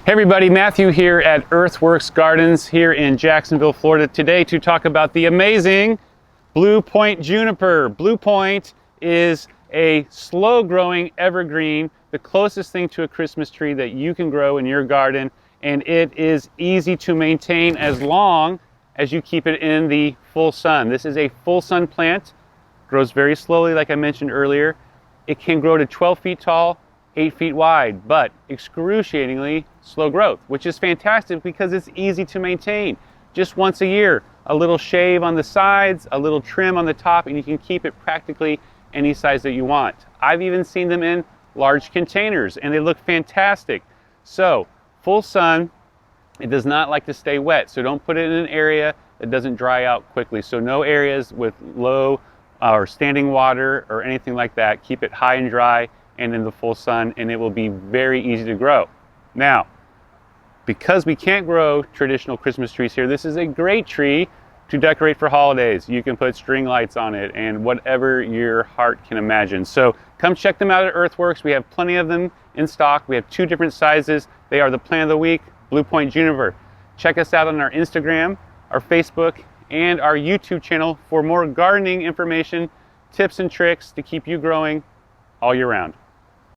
Hey everybody, Matthew here at Earthworks Gardens here in Jacksonville, Florida today to talk about the amazing Blue Point Juniper. Blue Point is a slow growing evergreen, the closest thing to a Christmas tree that you can grow in your garden, and it is easy to maintain as long as you keep it in the full sun. This is a full sun plant, grows very slowly like I mentioned earlier. It can grow to 12 feet tall, 8 feet wide, but excruciatingly slow growth, which is fantastic because it's easy to maintain. Just once a year, a little shave on the sides, a little trim on the top, and you can keep it practically any size that you want. I've even seen them in large containers and they look fantastic. So, full sun, it does not like to stay wet, so don't put it in an area that doesn't dry out quickly. So no areas with low or standing water or anything like that. Keep it high and dry and in the full sun, and it will be very easy to grow. Now, because we can't grow traditional Christmas trees here, this is a great tree to decorate for holidays. You can put string lights on it and whatever your heart can imagine. So come check them out at Earthworks. We have plenty of them in stock. We have 2 different sizes. They are the plant of the week, Blue Point Juniper. Check us out on our Instagram, our Facebook, and our YouTube channel for more gardening information, tips and tricks to keep you growing all year round.